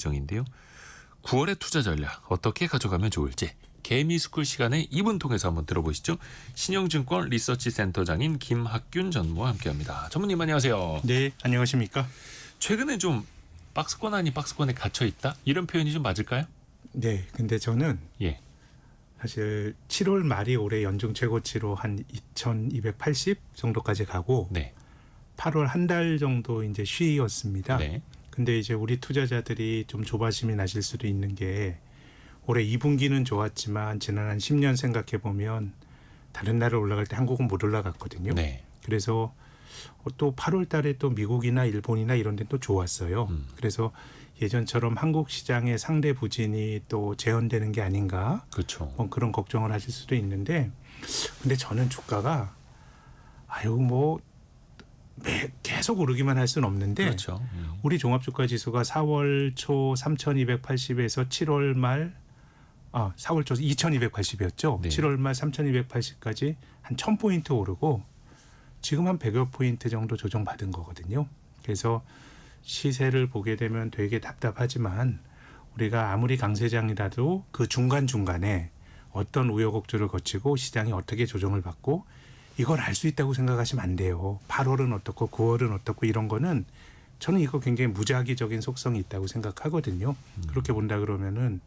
정인데요. 9월의 투자 전략 어떻게 가져가면 좋을지 개미스쿨 시간에 이분 통해서 한번 들어보시죠. 신영증권 리서치 센터장인 김학균 전무와 함께합니다. 전무님 안녕하세요. 네, 안녕하십니까? 최근에 좀 박스권 아닌 박스권에 갇혀 있다 이런 표현이 좀 맞을까요? 네, 근데 저는 예. 사실 7월 말이 올해 연중 최고치로 한 2,280 정도까지 가고 네. 8월 한 달 정도 이제 쉬었습니다. 네. 근데 이제 우리 투자자들이 좀 조바심이 나실 수도 있는 게 올해 2분기는 좋았지만 지난 한 10년 생각해 보면 다른 나라 올라갈 때 한국은 못 올라갔거든요. 네. 그래서 또 8월 달에 또 미국이나 일본이나 이런 데 또 좋았어요. 그래서 예전처럼 한국 시장의 상대 부진이 또 재현되는 게 아닌가 그렇죠. 뭐 그런 걱정을 하실 수도 있는데 근데 저는 주가가 계속 오르기만 할 수는 없는데 그렇죠. 우리 종합주가지수가 4월 초 3,280에서 7월 말 4월 초 2,280이었죠. 네. 7월 말 3,280까지 한 1,000포인트 오르고 지금 한 100여 포인트 정도 조정받은 거거든요. 그래서 시세를 보게 되면 되게 답답하지만 우리가 아무리 강세장이라도 그 중간중간에 어떤 우여곡절을 거치고 시장이 어떻게 조정을 받고 이걸 알 수 있다고 생각하시면 안 돼요. 8월은 어떻고 9월은 어떻고 이런 거는 저는 이거 굉장히 무작위적인 속성이 있다고 생각하거든요. 그렇게 본다 그러면은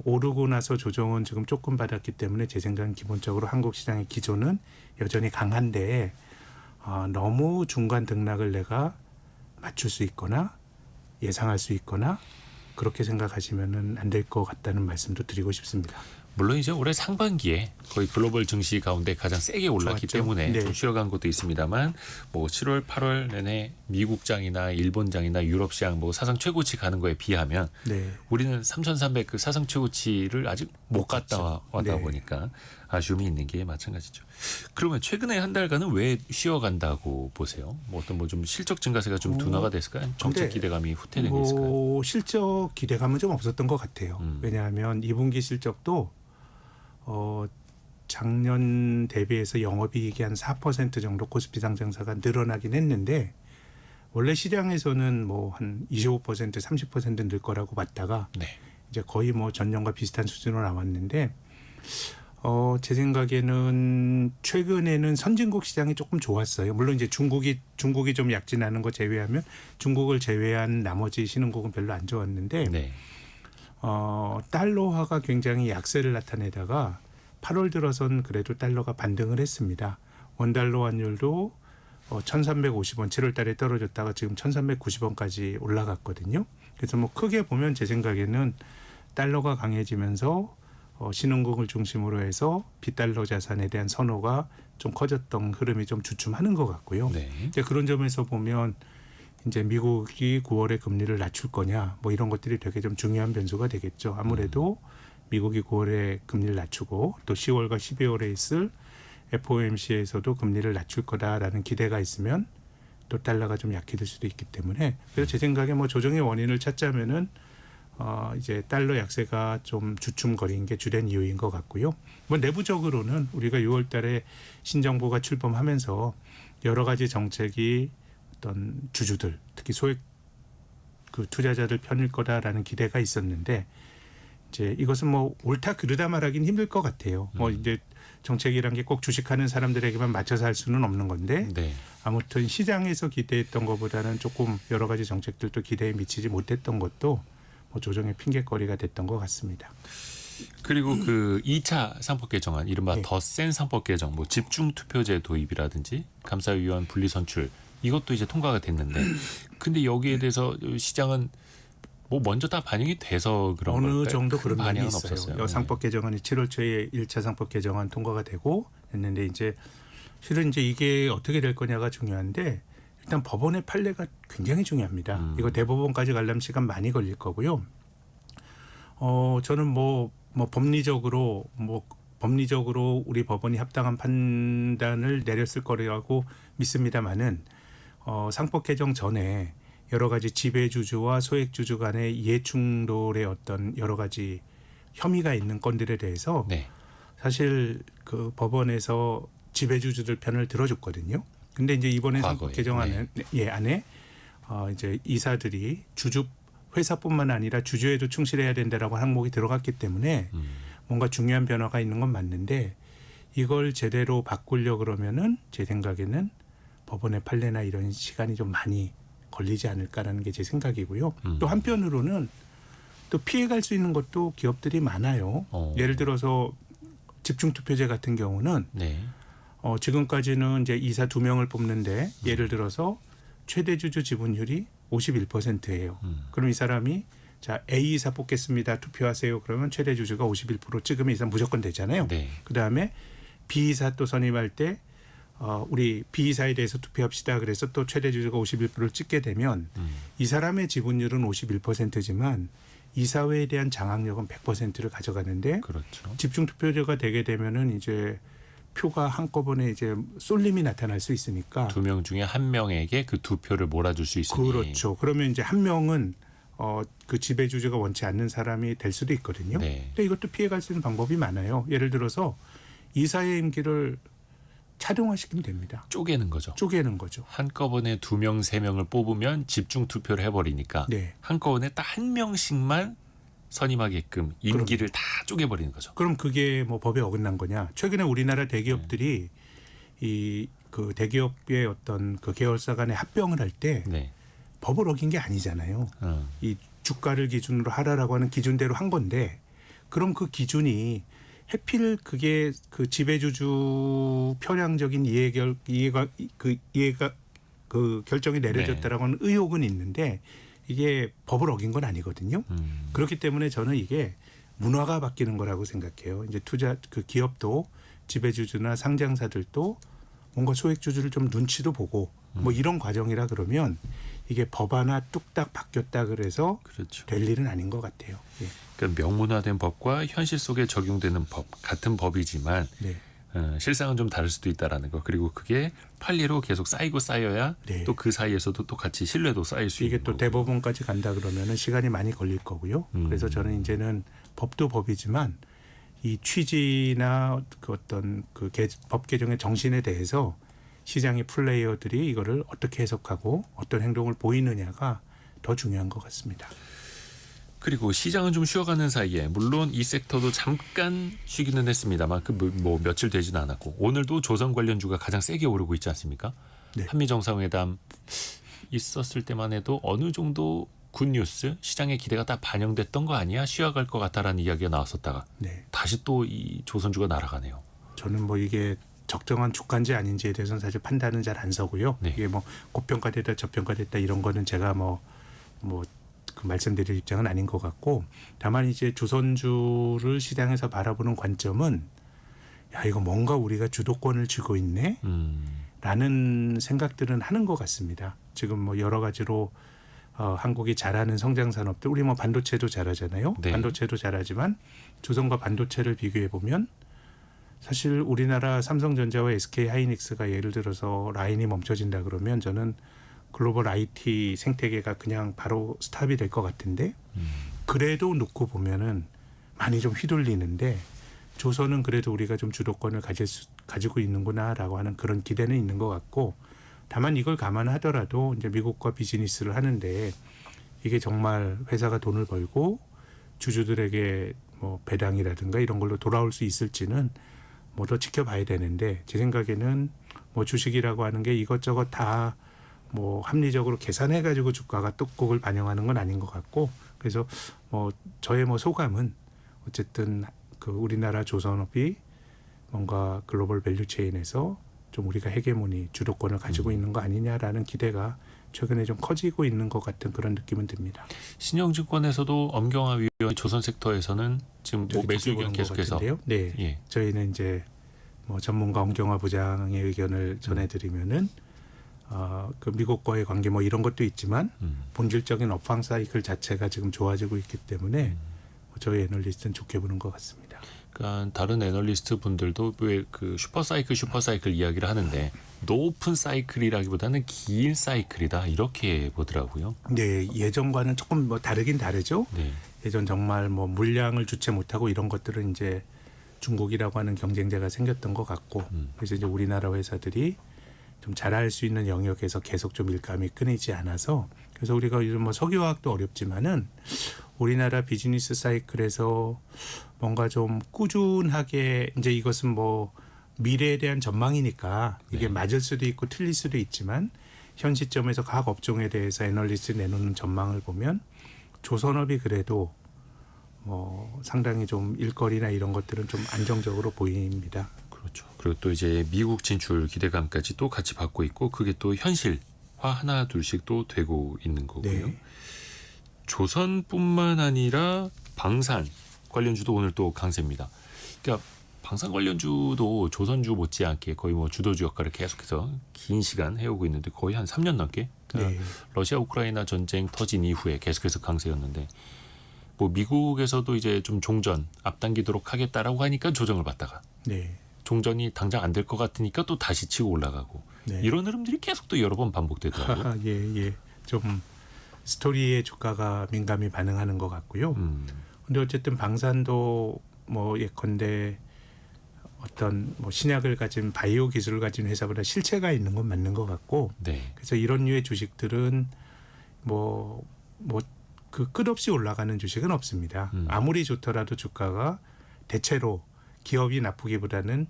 오르고 나서 조정은 지금 조금 받았기 때문에 제 생각은 기본적으로 한국 시장의 기조는 여전히 강한데 너무 중간 등락을 내가 맞출 수 있거나 예상할 수 있거나 그렇게 생각하시면은 안 될 것 같다는 말씀도 드리고 싶습니다. 물론 이제 올해 상반기에 거의 글로벌 증시 가운데 가장 세게 올랐기 좋았죠. 때문에 네. 좀 쉬어간 것도 있습니다만 뭐 7월, 8월 내내 미국장이나 일본장이나 유럽시장 뭐 사상 최고치 가는 거에 비하면 네. 우리는 3,300 그 사상 최고치를 아직 못 갔다 왔다 네. 보니까 아쉬움이 있는 게 마찬가지죠. 그러면 최근에 한 달간은 왜 쉬어간다고 보세요? 뭐 어떤 뭐 좀 실적 증가세가 좀 둔화가 됐을까요? 정책 근데 기대감이 후퇴된 게 있을까요? 실적 기대감은 좀 없었던 것 같아요. 왜냐하면 2분기 실적도 작년 대비해서 영업이익이 한 4% 정도 코스피 상장사가 늘어나긴 했는데 원래 시장에서는 뭐 한 25% 30% 늘 거라고 봤다가 네. 이제 거의 뭐 전년과 비슷한 수준으로 나왔는데 제 생각에는 최근에는 선진국 시장이 조금 좋았어요. 물론 이제 중국이 좀 약진하는 거 제외하면 중국을 제외한 나머지 신흥국은 별로 안 좋았는데 네. 달러화가 굉장히 약세를 나타내다가 8월 들어선 그래도 달러가 반등을 했습니다. 원달러 환율도 1,350원 7월 달에 떨어졌다가 지금 1,390원까지 올라갔거든요. 그래서 뭐 크게 보면 제 생각에는 달러가 강해지면서 신흥국을 중심으로 해서 비달러 자산에 대한 선호가 좀 커졌던 흐름이 좀 주춤하는 것 같고요. 네. 이제 그런 점에서 보면 이제 미국이 9월에 금리를 낮출 거냐 뭐 이런 것들이 되게 좀 중요한 변수가 되겠죠. 아무래도 미국이 9월에 금리를 낮추고 또 10월과 12월에 있을 FOMC에서도 금리를 낮출 거다라는 기대가 있으면 또 달러가 좀 약해질 수도 있기 때문에 그래서 제 생각에 뭐 조정의 원인을 찾자면은 이제 달러 약세가 좀 주춤거린 게 주된 이유인 것 같고요. 뭐 내부적으로는 우리가 6월 달에 신정부가 출범하면서 여러 가지 정책이 어떤 주주들 특히 소액 그 투자자들 편일 거다라는 기대가 있었는데 이제 이것은 뭐 옳다 그르다 말하기는 힘들 것 같아요. 뭐 이제 정책이란 게 꼭 주식하는 사람들에게만 맞춰서 할 수는 없는 건데 네. 아무튼 시장에서 기대했던 것보다는 조금 여러 가지 정책들도 기대에 미치지 못했던 것도 뭐 조정의 핑계거리가 됐던 것 같습니다. 그리고 그 2차 상법 개정안 이른바 네. 더 센 상법 개정 뭐 집중 투표제 도입이라든지 감사위원 분리 선출 이것도 이제 통과가 됐는데 근데 여기에 대해서 시장은 뭐 먼저 다 반영이 돼서 그런 어느 걸까요? 정도 그런 면이 반영은 있어요. 없었어요. 상법 개정안이 7월 초에 1차 상법 개정안 통과가 되고 했는데 이제 실은 이제 이게 어떻게 될 거냐가 중요한데 일단 법원의 판례가 굉장히 중요합니다. 이거 대법원까지 가려면 시간 많이 걸릴 거고요. 저는 법리적으로 우리 법원이 합당한 판단을 내렸을 거라고 믿습니다만은 상법 개정 전에 여러 가지 지배주주와 소액주주 간의 이해충돌의 어떤 여러 가지 혐의가 있는 건들에 대해서 네. 사실 그 법원에서 지배주주들 편을 들어줬거든요. 근데 이제 이번에 과거에, 상법 개정안에 안에 이제 이사들이 주주 회사뿐만 아니라 주주에도 충실해야 된다라고 항목이 들어갔기 때문에 뭔가 중요한 변화가 있는 건 맞는데 이걸 제대로 바꾸려 그러면은 제 생각에는 법원의 판례나 이런 시간이 좀 많이 걸리지 않을까라는 게 제 생각이고요. 또 한편으로는 또 피해갈 수 있는 것도 기업들이 많아요. 예를 들어서 집중투표제 같은 경우는 네. 지금까지는 이제 이사 2명을 뽑는데 예를 들어서 최대 주주 지분율이 51%예요. 그럼 이 사람이 자 A 이사 뽑겠습니다. 투표하세요. 그러면 최대 주주가 51% 찍으면 이 사람 무조건 되잖아요. 네. 그다음에 B 이사 또 선임할 때 우리 B 이사에 대해서 투표합시다. 그래서 또 최대 주주가 51%를 찍게 되면 이 사람의 지분율은 51%지만 이사회에 대한 장악력은 100%를 가져가는데 그렇죠. 집중투표제가 되게 되면은 이제 표가 한꺼번에 이제 쏠림이 나타날 수 있으니까 2명 중에 1명에게 그 2표를 몰아줄 수 있으니. 그렇죠. 그러면 이제 한 명은 그 지배주주가 원치 않는 사람이 될 수도 있거든요. 네. 근데 이것도 피해갈 수 있는 방법이 많아요. 예를 들어서 이사의 임기를 차등화시키면 됩니다. 쪼개는 거죠. 쪼개는 거죠. 한꺼번에 2명, 3명을 뽑으면 집중 투표를 해버리니까 네. 한꺼번에 딱 1명씩만 선임하게끔 임기를 다 쪼개버리는 거죠. 그럼 그게 뭐 법에 어긋난 거냐? 최근에 우리나라 대기업들이 이 그 대기업의 어떤 그 계열사 간의 합병을 할 때 네. 법을 어긴 게 아니잖아요. 이 주가를 기준으로 하라라고 하는 기준대로 한 건데 그럼 그 기준이 해필 그게 그 지배주주 편향적인 이해가 그 결정이 내려졌다라고 하는 의혹은 있는데 이게 법을 어긴 건 아니거든요. 그렇기 때문에 저는 이게 문화가 바뀌는 거라고 생각해요. 이제 그 기업도 지배주주나 상장사들도 뭔가 소액주주를 좀 눈치도 보고 뭐 이런 과정이라 그러면 이게 법 하나 뚝딱 바뀌었다 그래서 그렇죠. 될 일은 아닌 것 같아요. 예. 그러니까 명문화된 법과 현실 속에 적용되는 법 같은 법이지만 네. 실상은 좀 다를 수도 있다라는 거. 그리고 그게 판례로 계속 쌓이고 쌓여야 네. 또 그 사이에서도 또 같이 신뢰도 쌓일 수 이게 있는 또 거고. 대법원까지 간다 그러면은 시간이 많이 걸릴 거고요. 그래서 저는 이제는 법도 법이지만 이 취지나 그 어떤 그 법 개정의 정신에 대해서 시장의 플레이어들이 이거를 어떻게 해석하고 어떤 행동을 보이느냐가 더 중요한 것 같습니다. 그리고 시장은 좀 쉬어가는 사이에 물론 이 섹터도 잠깐 쉬기는 했습니다만 그 뭐 며칠 되지는 않았고 오늘도 조선 관련주가 가장 세게 오르고 있지 않습니까? 네. 한미 정상회담 있었을 때만 해도 어느 정도 굿뉴스 시장의 기대가 다 반영됐던 거 아니야? 쉬어갈 것 같다라는 이야기가 나왔었다가 네. 다시 또 이 조선주가 날아가네요. 저는 뭐 이게 적정한 주가인지 아닌지에 대해서는 사실 판단은 잘 안 서고요. 네. 이게 뭐 고평가됐다 저평가됐다 이런 거는 제가 그 말씀드릴 입장은 아닌 것 같고 다만 이제 조선주를 시장에서 바라보는 관점은 야 이거 뭔가 우리가 주도권을 쥐고 있네 라는 생각들은 하는 것 같습니다. 지금 뭐 여러 가지로 한국이 잘하는 성장 산업들 우리 뭐 반도체도 잘하잖아요. 네. 반도체도 잘하지만 조선과 반도체를 비교해 보면 사실 우리나라 삼성전자와 SK 하이닉스가 예를 들어서 라인이 멈춰진다 그러면 저는 글로벌 IT 생태계가 그냥 바로 스탑이 될 것 같은데 그래도 놓고 보면은 많이 좀 휘둘리는데 조선은 그래도 우리가 좀 주도권을 가지고 있는구나라고 하는 그런 기대는 있는 것 같고 다만 이걸 감안하더라도 이제 미국과 비즈니스를 하는데 이게 정말 회사가 돈을 벌고 주주들에게 뭐 배당이라든가 이런 걸로 돌아올 수 있을지는 뭐 더 지켜봐야 되는데 제 생각에는 뭐 주식이라고 하는 게 이것저것 다 뭐 합리적으로 계산해 가지고 주가가 똑곡을 반영하는 건 아닌 것 같고 그래서 뭐 저의 뭐 소감은 어쨌든 그 우리나라 조선업이 뭔가 글로벌 밸류체인에서 좀 우리가 헤게모니 주도권을 가지고 있는 거 아니냐라는 기대가 최근에 좀 커지고 있는 것 같은 그런 느낌은 듭니다. 신영증권에서도 엄경화 위원 조선 섹터에서는 지금 뭐 매수 의견 계속해서 네, 예. 저희는 이제 뭐 전문가 엄경화 부장의 의견을 전해드리면은 그 미국과의 관계 뭐 이런 것도 있지만 본질적인 업황 사이클 자체가 지금 좋아지고 있기 때문에 저희 애널리스트는 좋게 보는 것 같습니다. 그러니까 다른 애널리스트 분들도 왜 그 슈퍼사이클 이야기를 하는데 높은 사이클이라기보다는 긴 사이클이다 이렇게 보더라고요. 네, 예전과는 조금 뭐 다르긴 다르죠. 네. 예전 정말 뭐 물량을 주체 못하고 이런 것들은 이제 중국이라고 하는 경쟁자가 생겼던 것 같고 그래서 이제 우리나라 회사들이 좀 잘할 수 있는 영역에서 계속 좀 일감이 끊이지 않아서 그래서 우리가 요즘 뭐 석유화학도 어렵지만은 우리나라 비즈니스 사이클에서 뭔가 좀 꾸준하게 이제 이것은 뭐 미래에 대한 전망이니까 이게 네. 맞을 수도 있고 틀릴 수도 있지만 현 시점에서 각 업종에 대해서 애널리스트 내놓는 전망을 보면 조선업이 그래도 뭐 상당히 좀 일거리나 이런 것들은 좀 안정적으로 보입니다. 그렇죠. 그리고 또 이제 미국 진출 기대감까지 또 같이 받고 있고 그게 또 현실화 하나 둘씩 또 되고 있는 거고요. 네. 조선뿐만 아니라 방산 관련주도 오늘 또 강세입니다. 그러니까 방산 관련주도 조선주 못지않게 거의 뭐 주도주 역할을 계속해서 긴 시간 해오고 있는데 거의 한 3년 넘게 그러니까 네. 러시아 우크라이나 전쟁 터진 이후에 계속해서 강세였는데 뭐 미국에서도 이제 좀 종전 앞당기도록 하겠다라고 하니까 조정을 받다가 네. 종전이 당장 안 될 것 같으니까 또 다시 치고 올라가고 네. 이런 흐름들이 계속 또 여러 번 반복되더라고요. 예, 예. 좀 스토리에 주가가 민감히 반응하는 것 같고요. 근데 어쨌든 방산도 뭐 예컨대 어떤 뭐 신약을 가진 바이오 기술을 가진 회사보다 실체가 있는 건 맞는 것 같고 네. 그래서 이런 류의 주식들은 뭐 그 끝없이 올라가는 주식은 없습니다. 아무리 좋더라도 주가가 대체로 기업이 나쁘기보다는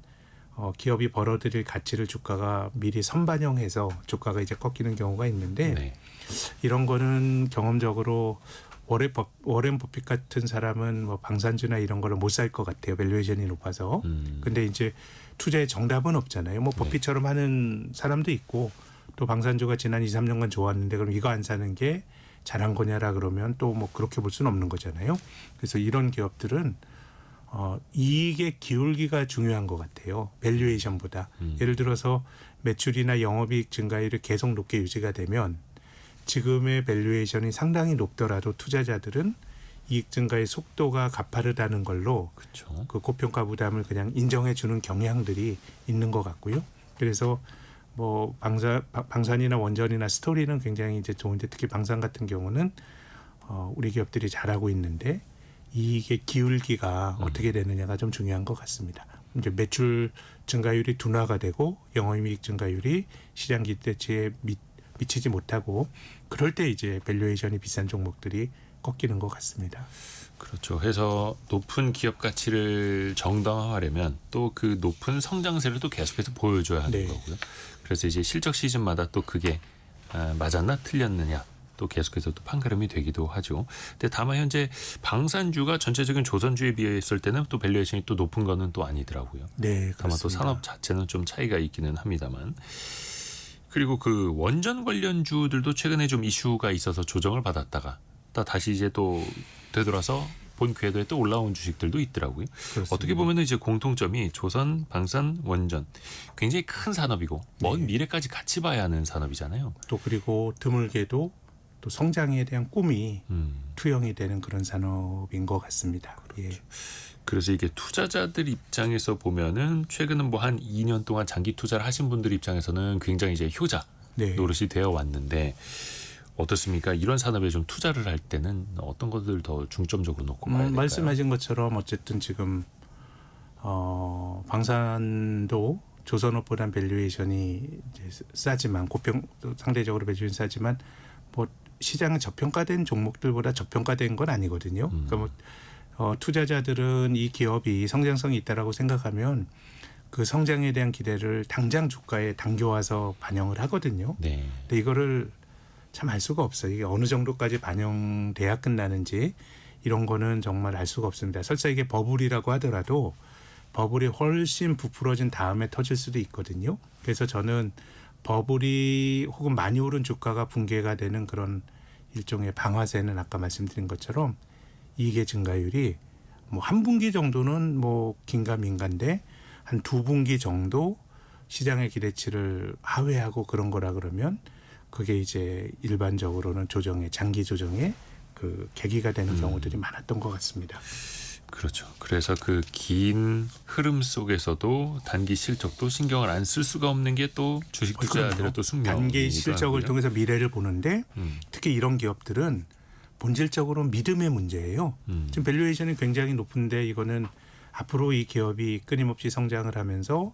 기업이 벌어들일 가치를 주가가 미리 선반영해서 주가가 이제 꺾이는 경우가 있는데 네. 이런 거는 경험적으로 워렌 버핏 같은 사람은 뭐 방산주나 이런 거를 못 살 것 같아요. 밸류에이션이 높아서. 근데 이제 투자의 정답은 없잖아요. 뭐 버핏처럼 하는 사람도 있고 또 방산주가 지난 2, 3년간 좋았는데 그럼 이거 안 사는 게 잘한 거냐라 그러면 또 뭐 그렇게 볼 수는 없는 거잖아요. 그래서 이런 기업들은 이익의 기울기가 중요한 것 같아요. 밸류에이션보다. 예를 들어서 매출이나 영업이익 증가율이 계속 높게 유지가 되면 지금의 밸류에이션이 상당히 높더라도 투자자들은 이익 증가의 속도가 가파르다는 걸로 그렇죠. 그 고평가 부담을 그냥 인정해 주는 경향들이 있는 것 같고요. 그래서 뭐 방산이나 원전이나 스토리는 굉장히 이제 좋은데 특히 방산 같은 경우는 우리 기업들이 잘하고 있는데 이익의 기울기가 어떻게 되느냐가 좀 중요한 것 같습니다. 이제 매출 증가율이 둔화가 되고 영업이익 증가율이 시장 기대치에 미치지 못하고 그럴 때 이제 밸류에이션이 비싼 종목들이 꺾이는 것 같습니다. 그렇죠. 해서 높은 기업 가치를 정당화하려면 또 그 높은 성장세를 또 계속해서 보여줘야 하는 네. 거고요. 그래서 이제 실적 시즌마다 또 그게 맞았나 틀렸느냐 또 계속해서 또 판가름이 되기도 하죠. 근데 다만 현재 방산주가 전체적인 조선주에 비했을 때는 또 밸류에이션이 또 높은 거는 또 아니더라고요. 네, 다만 또 그렇습니다. 산업 자체는 좀 차이가 있기는 합니다만. 그리고 그 원전 관련주들도 최근에 좀 이슈가 있어서 조정을 받았다가 다시 이제 또 되돌아서 본 궤도에 또 올라온 주식들도 있더라고요. 그렇습니다. 어떻게 보면 이제 공통점이 조선, 방산, 원전 굉장히 큰 산업이고 먼 미래까지 같이 봐야 하는 산업이잖아요. 또 그리고 드물게도 또 성장에 대한 꿈이 음. 투영이 되는 그런 산업인 것 같습니다. 예. 그래서 이게 투자자들 입장에서 보면은 최근은 뭐 한 2년 동안 장기 투자를 하신 분들 입장에서는 굉장히 이제 효자 네. 노릇이 되어 왔는데 어떻습니까? 이런 산업에 좀 투자를 할 때는 어떤 것들 더 중점적으로 놓고 봐야 될까요? 말씀하신 것처럼 어쨌든 지금 방산도 조선업보다는 밸류에이션이 이제 싸지만 상대적으로 밸류에이션이 싸지만 뭐 시장은 저평가된 종목들보다 저평가된 건 아니거든요. 그러니까 뭐 투자자들은 이 기업이 성장성이 있다라고 생각하면 그 성장에 대한 기대를 당장 주가에 당겨와서 반영을 하거든요. 네. 근데 이거를 참 알 수가 없어요. 이게 어느 정도까지 반영돼야 끝나는지 이런 거는 정말 알 수가 없습니다. 설사 이게 버블이라고 하더라도 버블이 훨씬 부풀어진 다음에 터질 수도 있거든요. 그래서 저는 버블이 혹은 많이 오른 주가가 붕괴가 되는 그런 일종의 방아쇠는 아까 말씀드린 것처럼 이익의 증가율이 뭐 한 분기 정도는 뭐 긴가민가인데 한 두 분기 정도 시장의 기대치를 하회하고 그런 거라 그러면 그게 이제 일반적으로는 장기 조정의 그 계기가 되는 경우들이 많았던 것 같습니다. 그렇죠. 그래서 그 긴 흐름 속에서도 단기 실적도 신경을 안 쓸 수가 없는 게 또 주식 투자들의 또 숙명이기도 단기 실적을 하고요. 통해서 미래를 보는데 특히 이런 기업들은 본질적으로 믿음의 문제예요. 지금 밸류에이션이 굉장히 높은데 이거는 앞으로 이 기업이 끊임없이 성장을 하면서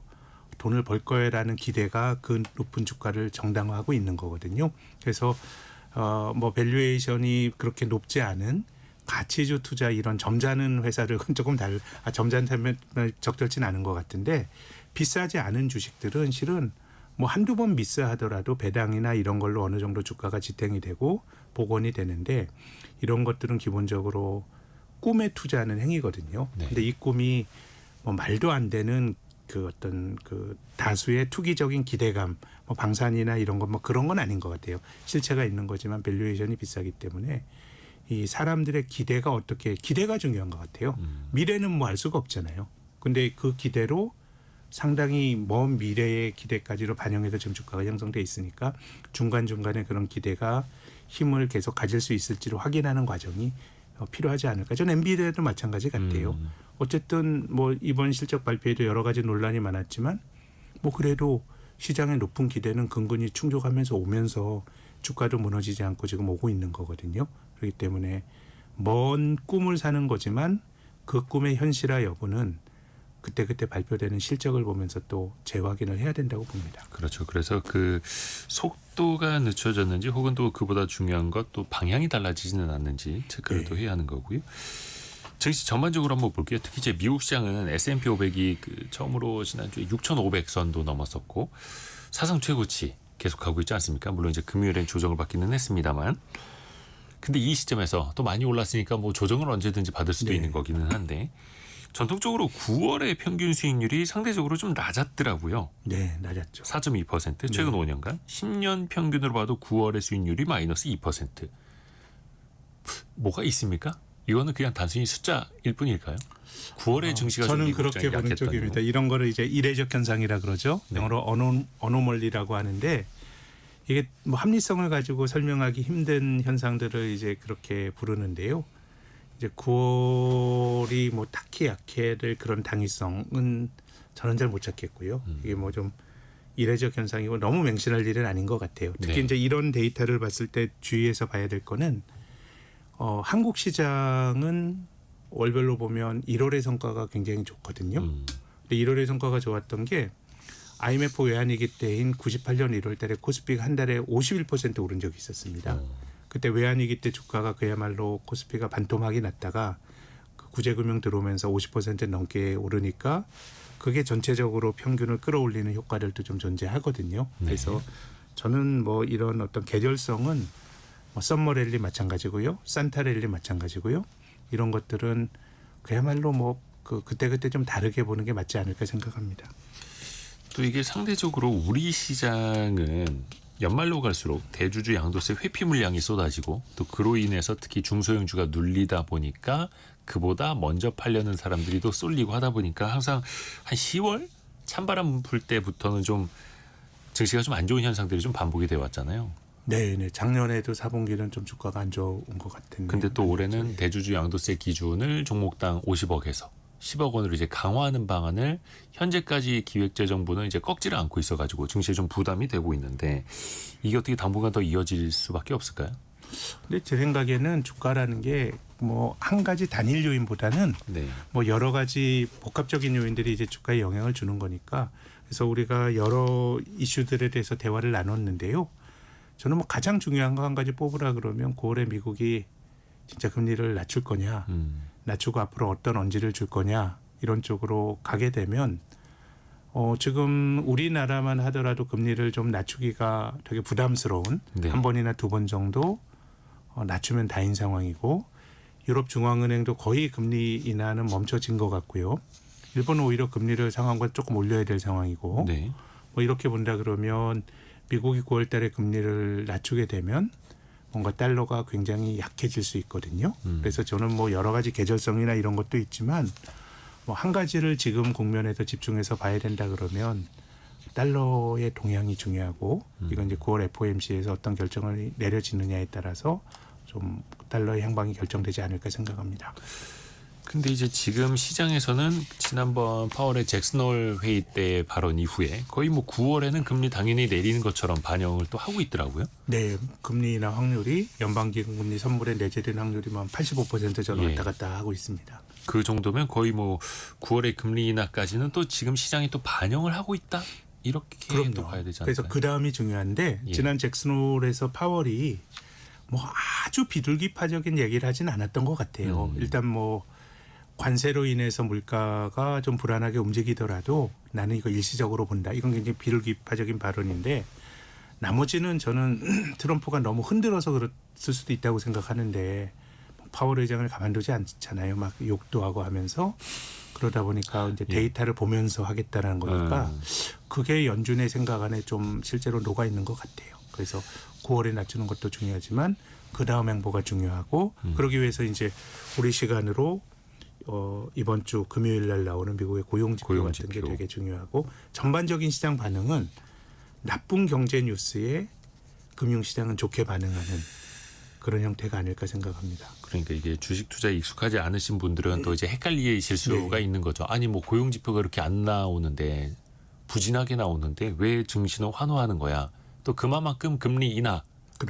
돈을 벌 거야라는 기대가 그 높은 주가를 정당화하고 있는 거거든요. 그래서 뭐 밸류에이션이 그렇게 높지 않은 가치주 투자 이런 점잖은 회사를 조금 점잖다면 적절치는 않은 것 같은데 비싸지 않은 주식들은 실은 뭐 한두 번 미스하더라도 배당이나 이런 걸로 어느 정도 주가가 지탱이 되고 복원이 되는데 이런 것들은 기본적으로 꿈에 투자하는 행위거든요. 네. 근데 이 꿈이 뭐 말도 안 되는 그 어떤 그 다수의 투기적인 기대감, 뭐 방산이나 이런 건 뭐 그런 건 아닌 것 같아요. 실체가 있는 거지만 밸류에이션이 비싸기 때문에 이 사람들의 기대가 중요한 것 같아요. 미래는 뭐 알 수가 없잖아요. 근데 그 기대로 상당히 먼 미래의 기대까지로 반영해서 지금 주가가 형성돼 있으니까 중간중간에 그런 기대가 힘을 계속 가질 수 있을지를 확인하는 과정이 필요하지 않을까. 저는 엔비디아도 마찬가지 같아요. 어쨌든 뭐 이번 실적 발표에도 여러 가지 논란이 많았지만 뭐 그래도 시장의 높은 기대는 근근히 충족하면서 오면서 주가도 무너지지 않고 지금 오고 있는 거거든요. 그렇기 때문에 먼 꿈을 사는 거지만 그 꿈의 현실화 여부는 그때그때 발표되는 실적을 보면서 또 재확인을 해야 된다고 봅니다. 그렇죠. 그래서 그 속도가 늦춰졌는지 혹은 또 그보다 중요한 것 또 방향이 달라지지는 않는지 체크를 또 해야 하는 거고요. 증시 전반적으로 한번 볼게요. 특히 이제 미국 시장은 S&P 500이 그 처음으로 지난주에 6,500선도 넘었었고 사상 최고치 계속 가고 있지 않습니까? 물론 이제 금요일엔 조정을 받기는 했습니다만 근데 이 시점에서 또 많이 올랐으니까 뭐 조정을 언제든지 받을 수도 네. 있는 거기는 한데 전통적으로 9월의 평균 수익률이 상대적으로 좀 낮았더라고요. 네, 낮았죠. 4.2% 최근 5년간 10년 평균으로 봐도 9월의 수익률이 마이너스 2%. 뭐가 있습니까? 이거는 그냥 단순히 숫자일 뿐일까요? 9월의 증시가 저는 좀 그렇게 보는 약했던 쪽입니다. 이유. 이런 거를 이제 이례적 현상이라 그러죠. 네. 영어로 어노멀리라고 하는데 이게 뭐 합리성을 가지고 설명하기 힘든 현상들을 이제 그렇게 부르는데요. 이제 9월이 뭐 딱히 약해될 그런 당위성은 저는 잘 못 찾겠고요. 이게 뭐 좀 이례적 현상이고 너무 맹신할 일은 아닌 것 같아요. 특히 네. 이제 이런 데이터를 봤을 때 주의해서 봐야 될 거는 한국 시장은 월별로 보면 1월의 성과가 굉장히 좋거든요. 근데 1월의 성과가 좋았던 게 IMF 외환위기 때인 98년 1월 달에 코스피가 한 달에 51% 오른 적이 있었습니다. 그때 외환위기 때 주가가 그야말로 코스피가 반토막이 났다가 그 구제금융 들어오면서 50% 넘게 오르니까 그게 전체적으로 평균을 끌어올리는 효과들도 좀 존재하거든요. 네. 그래서 저는 뭐 이런 어떤 계절성은 뭐 썸머랠리 마찬가지고요. 산타랠리 마찬가지고요. 이런 것들은 그야말로 뭐 그때그때 좀 다르게 보는 게 맞지 않을까 생각합니다. 또 이게 상대적으로 우리 시장은 연말로 갈수록 대주주 양도세 회피 물량이 쏟아지고 또 그로 인해서 특히 중소형주가 눌리다 보니까 그보다 먼저 팔려는 사람들이 또 쏠리고 하다 보니까 항상 한 10월 찬바람 불 때부터는 좀 증시가 좀 안 좋은 현상들이 좀 반복이 되어 왔잖아요. 네. 작년에도 4분기는 좀 주가가 안 좋은 것 같은데. 근데 또 올해는 대주주 양도세 기준을 종목당 50억에서 10억 원으로 이제 강화하는 방안을 현재까지 기획재정부는 이제 꺾지를 않고 있어가지고 증시에 좀 부담이 되고 있는데 이게 어떻게 당분간 더 이어질 수밖에 없을까요? 근데 제 생각에는 주가라는 게 뭐 한 가지 단일 요인보다는 네. 뭐 여러 가지 복합적인 요인들이 이제 주가에 영향을 주는 거니까 그래서 우리가 여러 이슈들에 대해서 대화를 나눴는데요. 저는 뭐 가장 중요한 거 한 가지 뽑으라 그러면 9월에 미국이 진짜 금리를 낮출 거냐, 낮추고 앞으로 어떤 언지를 줄 거냐 이런 쪽으로 가게 되면 지금 우리나라만 하더라도 금리를 좀 낮추기가 되게 부담스러운 네. 한 번이나 두 번 정도 낮추면 다인 상황이고 유럽 중앙은행도 거의 금리 인하는 멈춰진 것 같고요. 일본은 오히려 금리를 상황과 조금 올려야 될 상황이고 네. 뭐 이렇게 본다 그러면 미국이 9월 달에 금리를 낮추게 되면 뭔가 달러가 굉장히 약해질 수 있거든요. 그래서 저는 뭐 여러 가지 계절성이나 이런 것도 있지만 뭐 한 가지를 지금 국면에서 집중해서 봐야 된다 그러면 달러의 동향이 중요하고 이건 이제 9월 FOMC에서 어떤 결정을 내려지느냐에 따라서 좀 달러의 향방이 결정되지 않을까 생각합니다. 근데 이제 지금 시장에서는 지난번 파월의 잭슨홀 회의 때 발언 이후에 거의 뭐 9월에는 금리 당연히 내리는 것처럼 반영을 또 하고 있더라고요. 네, 금리 인하 확률이 연방기금 금리 선물에 내재된 확률이 뭐 85% 전후 예. 왔다 갔다 하고 있습니다. 그 정도면 거의 뭐 9월의 금리 인하까지는 또 지금 시장이 또 반영을 하고 있다. 이렇게 또 봐야 되지 않을까요? 그래서 그 다음이 중요한데 예. 지난 잭슨홀에서 파월이 뭐 아주 비둘기파적인 얘기를 하진 않았던 것 같아요. 일단 뭐 관세로 인해서 물가가 좀 불안하게 움직이더라도 나는 이거 일시적으로 본다. 이건 굉장히 비둘기파적인 발언인데 나머지는 저는 트럼프가 너무 흔들어서 그랬을 수도 있다고 생각하는데 파월 의장을 가만두지 않잖아요. 막 욕도 하고 하면서 그러다 보니까 이제 데이터를 보면서 하겠다라는 거니까 그게 연준의 생각 안에 좀 실제로 녹아 있는 것 같아요. 그래서 9월에 낮추는 것도 중요하지만 그 다음 행보가 중요하고 그러기 위해서 이제 우리 시간으로 이번 주 금요일 날 나오는 미국의 고용지표 같은 게 되게 중요하고 전반적인 시장 반응은 나쁜 경제 뉴스에 금융시장은 좋게 반응하는 그런 형태가 아닐까 생각합니다. 그러니까 이게 주식 투자에 익숙하지 않으신 분들은 또 이제 헷갈리실 수가 있는 거죠. 아니 뭐 고용 지표가 그렇게 안 나오는데 부진하게 나오는데 왜 증시는 환호하는 거야? 또 그만큼 금리 인하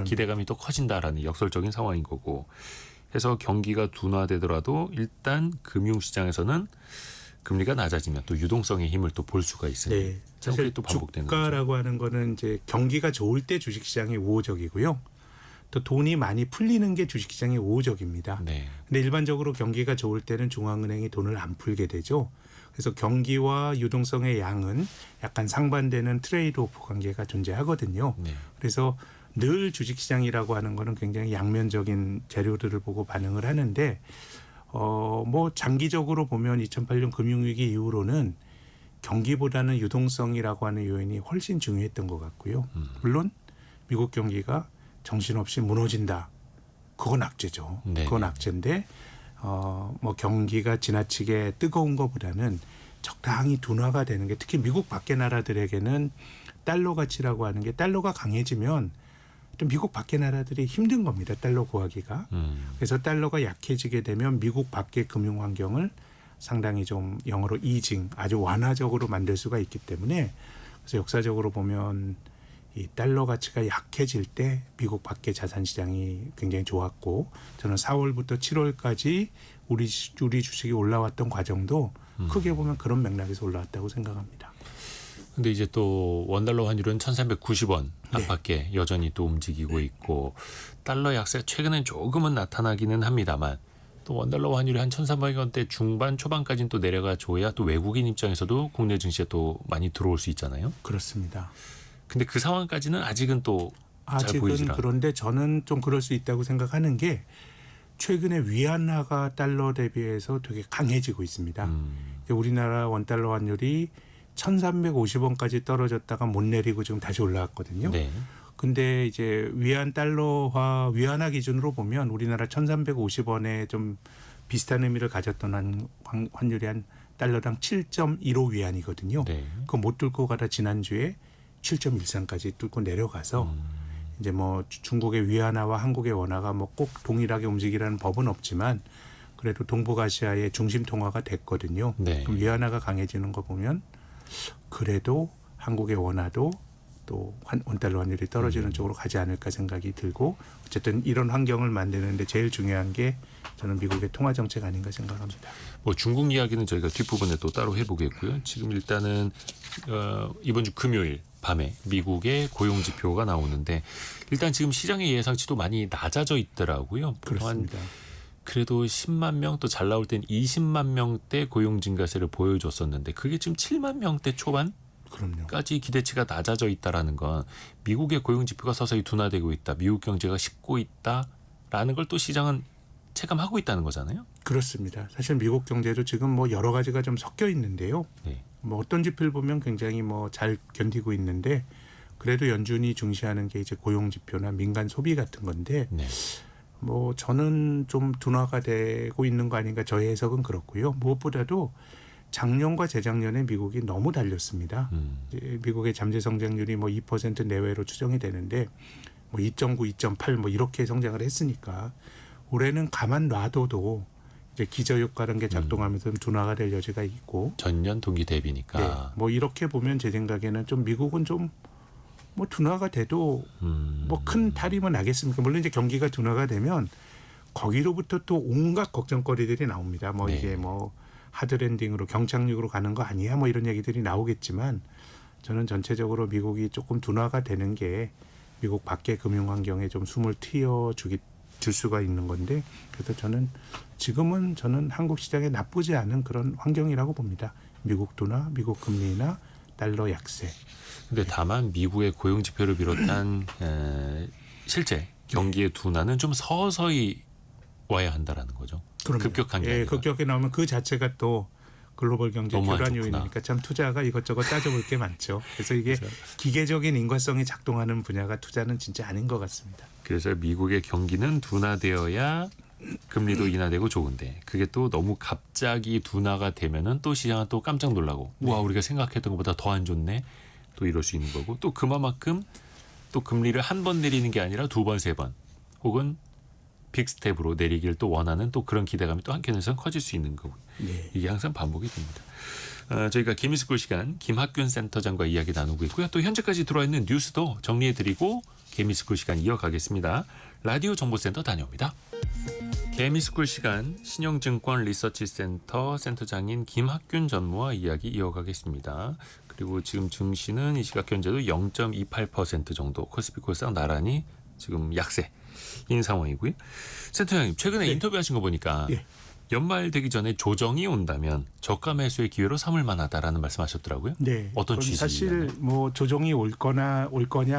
기대감이 또 커진다라는 역설적인 상황인 거고. 해서 경기가 둔화되더라도 일단 금융시장에서는 금리가 낮아지면 또 유동성의 힘을 또 볼 수가 있으니 네. 사실 또 반복되는 주가라고 거죠. 하는 거는 이제 경기가 좋을 때 주식시장이 우호적이고요. 또 돈이 많이 풀리는 게 주식시장이 우호적입니다. 네. 근데 일반적으로 경기가 좋을 때는 중앙은행이 돈을 안 풀게 되죠. 그래서 경기와 유동성의 양은 약간 상반되는 트레이드 오프 관계가 존재하거든요. 네. 그래서 늘 주식시장이라고 하는 거는 굉장히 양면적인 재료들을 보고 반응을 하는데 뭐 장기적으로 보면 2008년 금융위기 이후로는 경기보다는 유동성이라고 하는 요인이 훨씬 중요했던 것 같고요. 물론 미국 경기가 정신없이 무너진다. 그건 악재죠. 네. 그건 악재인데 뭐 경기가 지나치게 뜨거운 것보다는 적당히 둔화가 되는 게 특히 미국 밖의 나라들에게는 달러 가치라고 하는 게 달러가 강해지면 또 미국 밖의 나라들이 힘든 겁니다. 달러 구하기가. 그래서 달러가 약해지게 되면 미국 밖의 금융 환경을 상당히 좀 영어로 이징 아주 완화적으로 만들 수가 있기 때문에 그래서 역사적으로 보면 이 달러 가치가 약해질 때 미국 밖의 자산 시장이 굉장히 좋았고 저는 4월부터 7월까지 우리 주식이 올라왔던 과정도 크게 보면 그런 맥락에서 올라왔다고 생각합니다. 근데 이제 또 원달러 환율은 1,390원 안팎에 여전히 또 움직이고 있고 달러 약세가 최근엔 조금은 나타나기는 합니다만 또 원달러 환율이 한 1,300원대 중반 초반까지는 또 내려가 줘야 또 외국인 입장에서도 국내 증시에 또 많이 들어올 수 있잖아요. 그렇습니다. 근데 그 상황까지는 아직은 또 잘 보이질 않아요. 그런데 저는 좀 그럴 수 있다고 생각하는 게 최근에 위안화가 달러 대비해서 되게 강해지고 있습니다. 우리나라 원달러 환율이 1,350원까지 떨어졌다가 못 내리고 지금 다시 올라왔거든요. 네. 근데 이제 위안화 기준으로 보면 우리나라 1,350원에 좀 비슷한 의미를 가졌던 환율이 한 달러당 7.15 위안이거든요. 네. 그거 못 뚫고 가다 지난주에 7.13까지 뚫고 내려가서 이제 뭐 중국의 위안화와 한국의 원화가 뭐 꼭 동일하게 움직이라는 법은 없지만 그래도 동북아시아의 중심 통화가 됐거든요. 네. 그럼 위안화가 강해지는 거 보면 그래도 한국의 원화도 또 원달러 환율이 떨어지는 쪽으로 가지 않을까 생각이 들고 어쨌든 이런 환경을 만드는데 제일 중요한 게 저는 미국의 통화 정책 아닌가 생각합니다. 뭐 중국 이야기는 저희가 뒷부분에 또 따로 해보겠고요. 지금 일단은 이번 주 금요일 밤에 미국의 고용 지표가 나오는데 일단 지금 시장의 예상치도 많이 낮아져 있더라고요. 그렇습니다. 그래도 10만 명 또 잘 나올 땐 20만 명대 고용 증가세를 보여줬었는데 그게 지금 7만 명대 초반까지 그럼요. 기대치가 낮아져 있다라는 건 미국의 고용 지표가 서서히 둔화되고 있다. 미국 경제가 식고 있다라는 걸 또 시장은 체감하고 있다는 거잖아요. 그렇습니다. 사실 미국 경제도 지금 뭐 여러 가지가 좀 섞여 있는데요. 네. 뭐 어떤 지표를 보면 굉장히 뭐 잘 견디고 있는데 그래도 연준이 중시하는 게 이제 고용 지표나 민간 소비 같은 건데 네. 뭐 저는 좀 둔화가 되고 있는 거 아닌가 저의 해석은 그렇고요. 무엇보다도 작년과 재작년에 미국이 너무 달렸습니다. 이제 미국의 잠재 성장률이 뭐 2% 내외로 추정이 되는데 뭐 2.9, 2.8 뭐 이렇게 성장을 했으니까 올해는 가만 놔둬도 이제 기저 효과라는 게 작동하면서 둔화가 될 여지가 있고 전년 동기 대비니까. 네. 뭐 이렇게 보면 제 생각에는 좀 미국은 좀 뭐 둔화가 돼도 뭐 큰 탈이면 나겠습니까? 물론 이제 경기가 둔화가 되면 거기로부터 또 온갖 걱정거리들이 나옵니다. 뭐 네. 이게 뭐 하드랜딩으로 경착륙으로 가는 거 아니야? 뭐 이런 얘기들이 나오겠지만 저는 전체적으로 미국이 조금 둔화가 되는 게 미국 밖의 금융 환경에 좀 숨을 줄 수가 있는 건데 그래서 지금은 저는 한국 시장에 나쁘지 않은 그런 환경이라고 봅니다. 미국 둔화, 미국 금리나 달러 약세. 근데 다만 미국의 고용 지표를 비롯한 실제 경기의 둔화는 좀 서서히 와야 한다라는 거죠. 그럼요. 급격한 게 예, 아니라. 급격하게 나오면 그 자체가 또 글로벌 경제 너무 안 교란 좋구나. 요인이니까 참 투자가 이것저것 따져볼 게 많죠. 그래서 이게 기계적인 인과성이 작동하는 분야가 투자는 진짜 아닌 것 같습니다. 그래서 미국의 경기는 둔화되어야 금리도 인하되고 좋은데 그게 또 너무 갑자기 둔화가 되면은 또 시장은 또 깜짝 놀라고 우와 우리가 생각했던 것보다 더 안 좋네 또 이럴 수 있는 거고 또 그만큼 또 금리를 한 번 내리는 게 아니라 두 번, 세 번 혹은 빅스텝으로 내리길 또 원하는 또 그런 기대감이 또 한켠에서는 커질 수 있는 거고 네. 이게 항상 반복이 됩니다. 저희가 개미스쿨 시간 김학균 센터장과 이야기 나누고 있고요. 또 현재까지 들어와 있는 뉴스도 정리해드리고 개미스쿨 시간 이어가겠습니다. 라디오 정보센터 다녀옵니다. 개미스쿨 시간 신영증권 리서치센터 센터장인 김학균 전무와 이야기 이어가겠습니다. 그리고 지금 증시는 이 시각 현재도 0.28% 정도 코스피 코스닥 나란히 지금 약세인 상황이고요. 센터장님 최근에 네. 인터뷰하신 거 보니까 예. 연말 되기 전에 조정이 온다면 저가 매수의 기회로 삼을 만하다라는 말씀하셨더라고요. 네. 어떤 그건 취지냐면? 사실 뭐 조정이 올 거냐